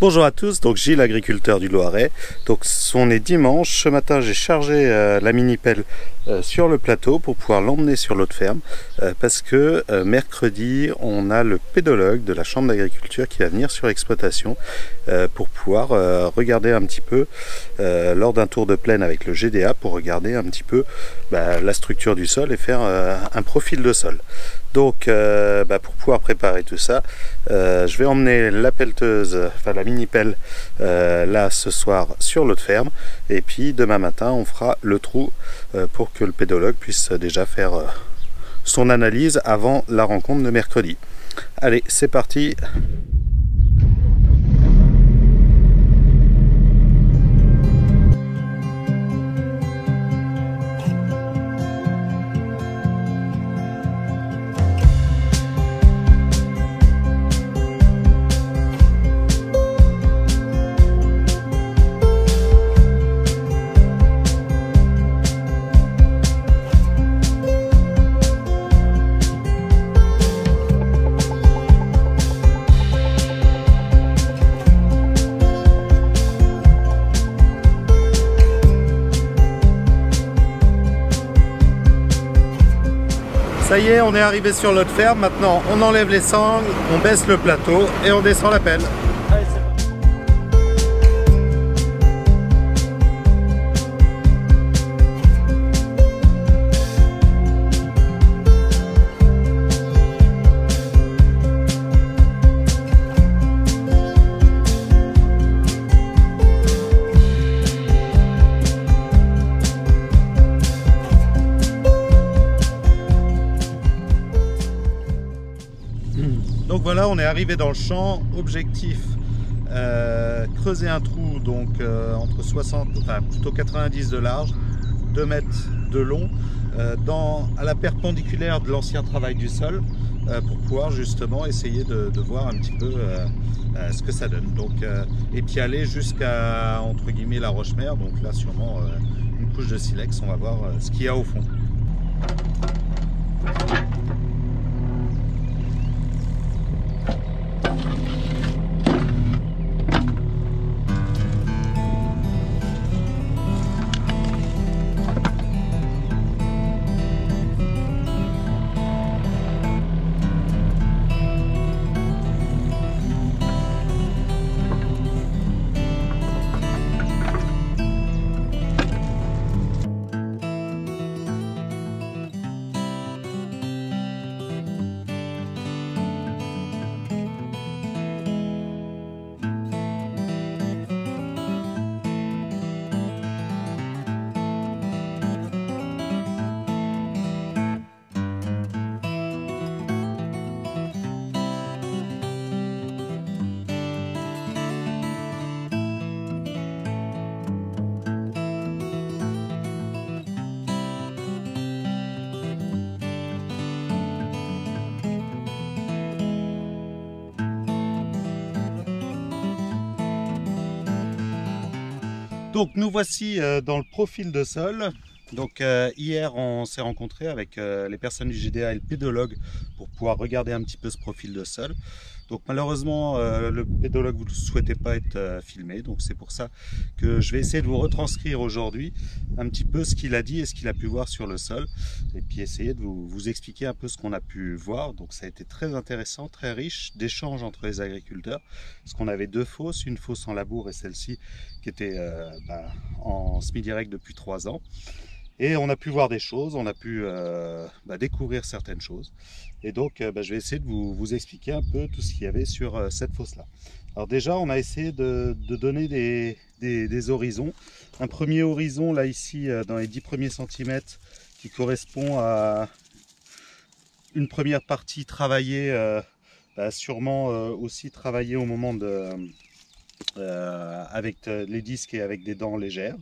Bonjour à tous, donc Gilles, agriculteur du Loiret. Donc on est dimanche, ce matin j'ai chargé la mini-pelle sur le plateau pour pouvoir l'emmener sur l'autre ferme parce que mercredi on a le pédologue de la chambre d'agriculture qui va venir sur l'exploitation pour pouvoir regarder un petit peu lors d'un tour de plaine avec le GDA pour regarder un petit peu la structure du sol et faire un profil de sol. Donc pour pouvoir préparer tout ça, je vais emmener la pelleteuse, enfin la mini-pelle là ce soir sur l'autre ferme, et puis demain matin on fera le trou pour que le pédologue puisse déjà faire son analyse avant la rencontre de mercredi. Allez, c'est parti. Ça y est, on est arrivé sur l'autre ferme. Maintenant, on enlève les sangles, on baisse le plateau et on descend la pelle. Allez, c'est parti. Donc voilà, on est arrivé dans le champ. Objectif, creuser un trou donc entre 60, enfin plutôt 90 de large, 2 mètres de long, à la perpendiculaire de l'ancien travail du sol, pour pouvoir justement essayer de voir un petit peu ce que ça donne. Donc, et puis aller jusqu'à entre guillemets la roche-mère, donc là sûrement une couche de silex, on va voir ce qu'il y a au fond. Donc nous voici dans le profil de sol. Donc hier on s'est rencontré avec les personnes du GDA et le pédologue pour pouvoir regarder un petit peu ce profil de sol. Donc malheureusement le pédologue ne souhaitait pas être filmé, donc c'est pour ça que je vais essayer de vous retranscrire aujourd'hui un petit peu ce qu'il a dit et ce qu'il a pu voir sur le sol, et puis essayer de vous expliquer un peu ce qu'on a pu voir. Donc ça a été très intéressant, très riche d'échanges entre les agriculteurs, parce qu'on avait 2 fosses, une fosse en labour et celle-ci qui était en semi-direct depuis 3 ans. Et on a pu voir des choses, on a pu découvrir certaines choses. Et donc je vais essayer de vous expliquer un peu tout ce qu'il y avait sur cette fosse-là. Alors déjà, on a essayé de donner des horizons. Un premier horizon, là ici, dans les 10 premiers centimètres, qui correspond à une première partie travaillée, sûrement aussi travaillée au moment avec les disques et avec des dents légères.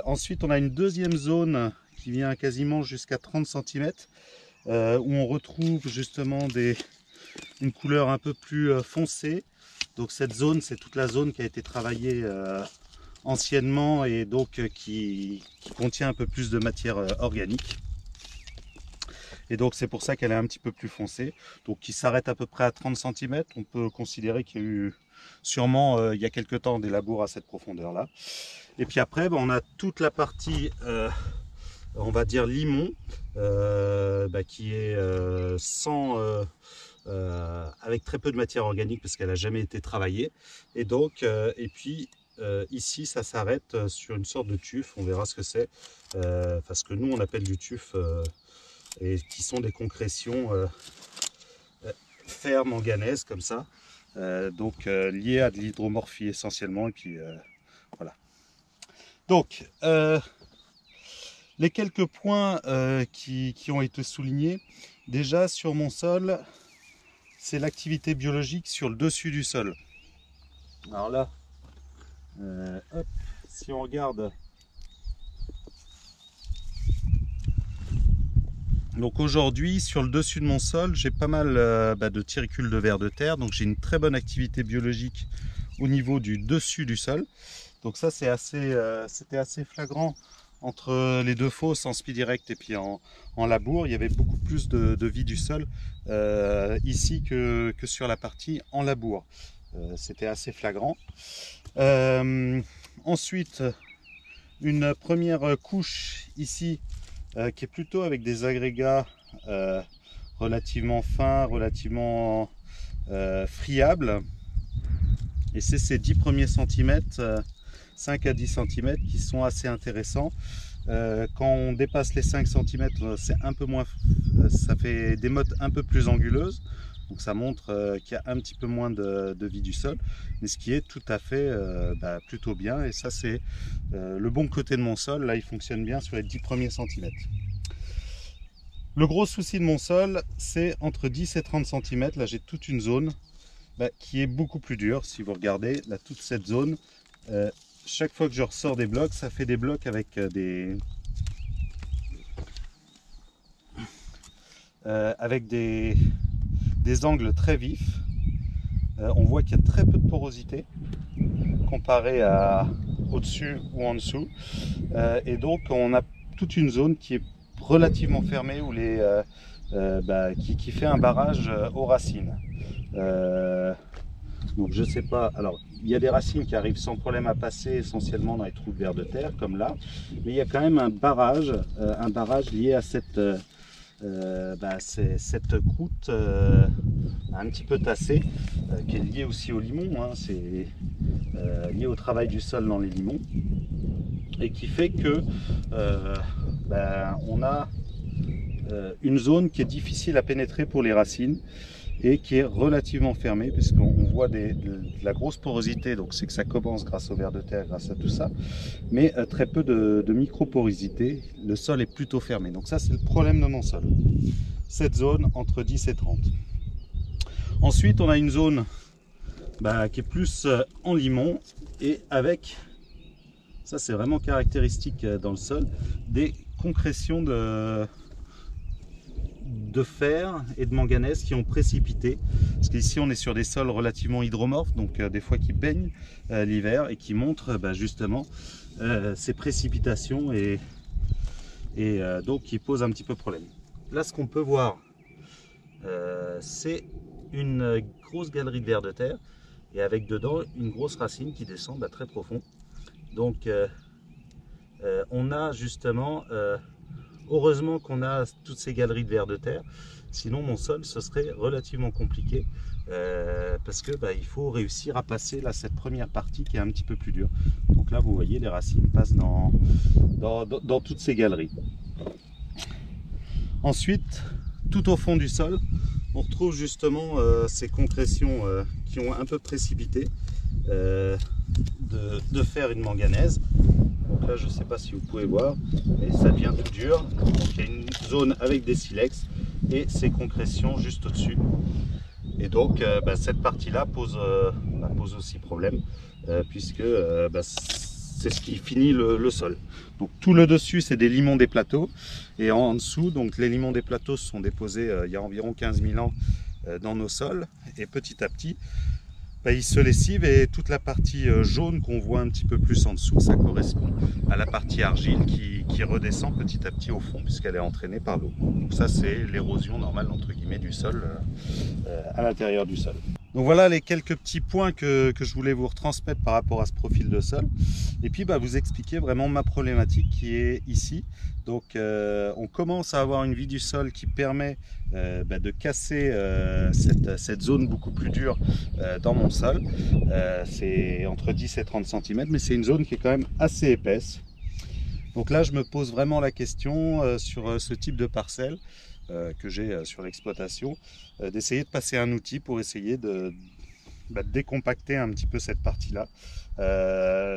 Ensuite, on a une deuxième zone qui vient quasiment jusqu'à 30 cm, où on retrouve justement une couleur un peu plus foncée. Donc cette zone, c'est toute la zone qui a été travaillée anciennement et donc qui contient un peu plus de matière organique. Et donc c'est pour ça qu'elle est un petit peu plus foncée. Donc qui s'arrête à peu près à 30 cm. On peut considérer qu'il y a eu sûrement il y a quelques temps des labours à cette profondeur-là. Et puis après, on a toute la partie, on va dire limon, qui est avec très peu de matière organique parce qu'elle n'a jamais été travaillée. Et donc, ici, ça s'arrête sur une sorte de tuf. On verra ce que c'est. Parce que nous, on appelle du tuf, et qui sont des concrétions fer manganèse comme ça. Liées à de l'hydromorphie essentiellement. Et puis voilà. Donc, les quelques points qui ont été soulignés, déjà sur mon sol, c'est l'activité biologique sur le dessus du sol. Alors là, si on regarde, donc aujourd'hui sur le dessus de mon sol, j'ai pas mal de tiricules de vers de terre, donc j'ai une très bonne activité biologique au niveau du dessus du sol. Donc ça c'était assez flagrant entre les deux fosses en speed-direct et puis en labour. Il y avait beaucoup plus de vie du sol ici que sur la partie en labour. C'était assez flagrant. Ensuite, une première couche ici qui est plutôt avec des agrégats relativement fins, relativement friables. Et c'est ces 10 premiers centimètres, 5 à 10 cm qui sont assez intéressants. Quand on dépasse les 5 cm, c'est un peu moins, ça fait des mottes un peu plus anguleuses. Donc ça montre qu'il y a un petit peu moins de vie du sol, mais ce qui est tout à fait plutôt bien. Et ça c'est le bon côté de mon sol. Là il fonctionne bien sur les 10 premiers centimètres. Le gros souci de mon sol, c'est entre 10 et 30 cm. Là j'ai toute une zone qui est beaucoup plus dure. Si vous regardez là, toute cette zone, chaque fois que je ressors des blocs, ça fait des blocs avec des angles très vifs. On voit qu'il y a très peu de porosité comparé à au-dessus ou en dessous. Et donc on a toute une zone qui est relativement fermée où qui fait un barrage aux racines. Donc je sais pas, alors il y a des racines qui arrivent sans problème à passer essentiellement dans les trous de vers de terre comme là, mais il y a quand même un barrage lié à cette croûte un petit peu tassée, qui est liée aussi au limon, hein, c'est lié au travail du sol dans les limons, et qui fait que on a une zone qui est difficile à pénétrer pour les racines et qui est relativement fermée puisqu'on voit de la grosse porosité, donc c'est que ça commence grâce au vers de terre, grâce à tout ça, mais très peu de micro-porosité. Le sol est plutôt fermé, donc ça c'est le problème de mon sol, cette zone entre 10 et 30. Ensuite on a une zone qui est plus en limon et avec, ça c'est vraiment caractéristique dans le sol, des concrétions de fer et de manganèse qui ont précipité, parce qu'ici on est sur des sols relativement hydromorphes, donc des fois qui baignent l'hiver et qui montrent justement ces précipitations et donc qui posent un petit peu problème. Là ce qu'on peut voir, c'est une grosse galerie de vers de terre et avec dedans une grosse racine qui descend très profond. Donc on a justement heureusement qu'on a toutes ces galeries de vers de terre, sinon mon sol ce serait relativement compliqué parce que il faut réussir à passer là cette première partie qui est un petit peu plus dure. Donc là vous voyez les racines passent dans toutes ces galeries. Ensuite, tout au fond du sol, on retrouve justement ces concrétions qui ont un peu précipité de fer et de manganèse. Donc là je ne sais pas si vous pouvez voir, mais ça devient tout dur. Donc il y a une zone avec des silex et ces concrétions juste au-dessus. Et donc cette partie-là pose aussi problème, puisque c'est ce qui finit le sol. Donc tout le dessus c'est des limons des plateaux, et en dessous, donc les limons des plateaux se sont déposés il y a environ 15 000 ans dans nos sols, et petit à petit il se lessive, et toute la partie jaune qu'on voit un petit peu plus en dessous, ça correspond à la partie argile qui redescend petit à petit au fond puisqu'elle est entraînée par l'eau. Donc ça, c'est l'érosion normale entre guillemets du sol à l'intérieur du sol. Donc voilà les quelques petits points que je voulais vous retransmettre par rapport à ce profil de sol. Et puis vous expliquer vraiment ma problématique qui est ici. Donc on commence à avoir une vie du sol qui permet de casser cette zone beaucoup plus dure dans mon sol. C'est entre 10 et 30 cm, mais c'est une zone qui est quand même assez épaisse. Donc là, je me pose vraiment la question sur ce type de parcelle que j'ai sur l'exploitation, d'essayer de passer un outil pour essayer de décompacter un petit peu cette partie-là.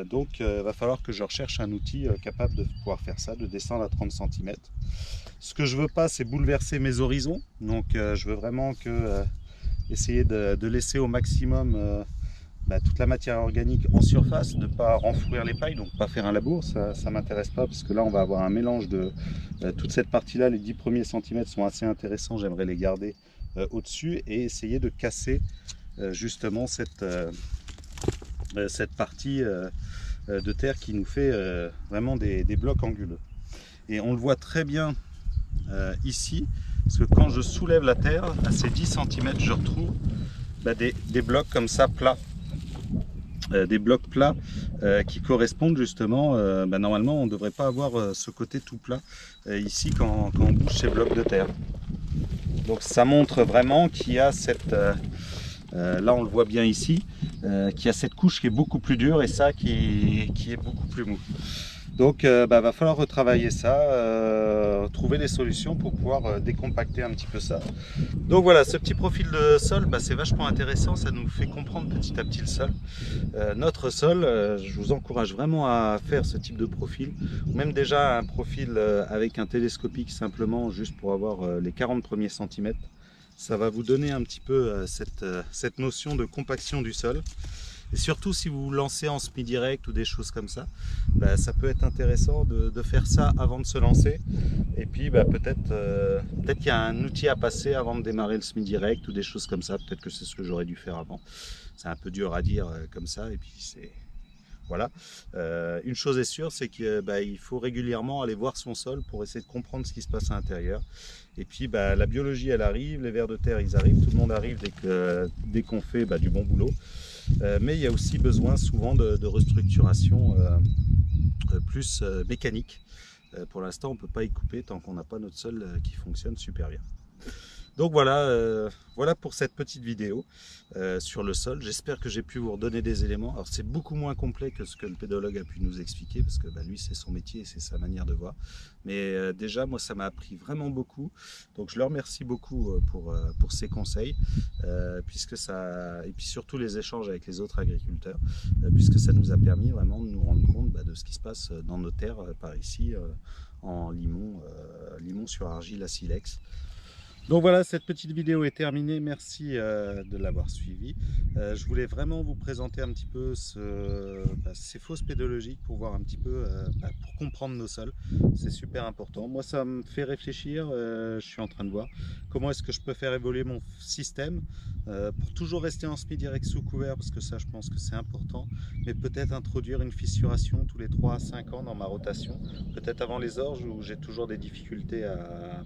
Donc va falloir que je recherche un outil capable de pouvoir faire ça, de descendre à 30 cm. Ce que je veux pas, c'est bouleverser mes horizons. Donc je veux vraiment essayer de laisser au maximum toute la matière organique en surface, de ne pas renflouer les pailles, donc pas faire un labour, ça ne m'intéresse pas, parce que là on va avoir un mélange de toute cette partie-là. Les 10 premiers centimètres sont assez intéressants, j'aimerais les garder au-dessus et essayer de casser justement cette partie de terre qui nous fait vraiment des blocs anguleux. Et on le voit très bien ici, parce que quand je soulève la terre, à ces 10 cm, je retrouve des blocs comme ça plats. Des blocs plats qui correspondent justement, normalement on ne devrait pas avoir ce côté tout plat ici quand on bouge ces blocs de terre. Donc ça montre vraiment qu'il y a cette, là on le voit bien ici, qu'il y a cette couche qui est beaucoup plus dure et ça qui est beaucoup plus mou. Donc va falloir retravailler ça, trouver des solutions pour pouvoir décompacter un petit peu ça. Donc voilà, ce petit profil de sol, c'est vachement intéressant, ça nous fait comprendre petit à petit le sol. Notre sol, je vous encourage vraiment à faire ce type de profil, ou même déjà un profil avec un télescopique simplement, juste pour avoir les 40 premiers centimètres. Ça va vous donner un petit peu cette notion de compaction du sol. Et surtout si vous vous lancez en semi-direct ou des choses comme ça, ça peut être intéressant de faire ça avant de se lancer. Et puis peut-être qu'il y a un outil à passer avant de démarrer le semi-direct ou des choses comme ça. Peut-être que c'est ce que j'aurais dû faire avant. C'est un peu dur à dire comme ça. Et puis c'est... Voilà. Une chose est sûre, c'est qu'il faut régulièrement aller voir son sol pour essayer de comprendre ce qui se passe à l'intérieur. Et puis la biologie elle arrive, les vers de terre ils arrivent, tout le monde arrive dès qu'on fait du bon boulot. Mais il y a aussi besoin souvent de restructuration plus mécanique. Pour l'instant on ne peut pas y couper tant qu'on n'a pas notre sol qui fonctionne super bien. Donc voilà, voilà pour cette petite vidéo sur le sol. J'espère que j'ai pu vous redonner des éléments. Alors c'est beaucoup moins complet que ce que le pédologue a pu nous expliquer, parce que lui c'est son métier et c'est sa manière de voir. Mais déjà moi ça m'a appris vraiment beaucoup. Donc je le remercie beaucoup pour ses conseils, puisque ça, et puis surtout les échanges avec les autres agriculteurs, puisque ça nous a permis vraiment de nous rendre compte de ce qui se passe dans nos terres par ici en limon, limon sur argile à silex. Donc voilà, cette petite vidéo est terminée, merci de l'avoir suivi. Je voulais vraiment vous présenter un petit peu ces fausses pédologiques pour voir un petit peu, pour comprendre nos sols. C'est super important. Moi ça me fait réfléchir, je suis en train de voir comment est-ce que je peux faire évoluer mon système pour toujours rester en semi-direct sous couvert, parce que ça je pense que c'est important, mais peut-être introduire une fissuration tous les 3 à 5 ans dans ma rotation, peut-être avant les orges où j'ai toujours des difficultés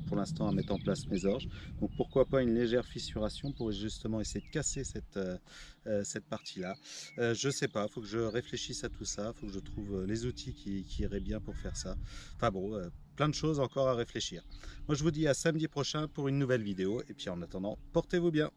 pour l'instant à mettre en place mes orges. Donc pourquoi pas une légère fissuration pour justement essayer de casser cette partie-là. Je sais pas, il faut que je réfléchisse à tout ça, il faut que je trouve les outils qui iraient bien pour faire ça. Enfin bon, plein de choses encore à réfléchir. Moi je vous dis à samedi prochain pour une nouvelle vidéo, et puis en attendant, portez-vous bien.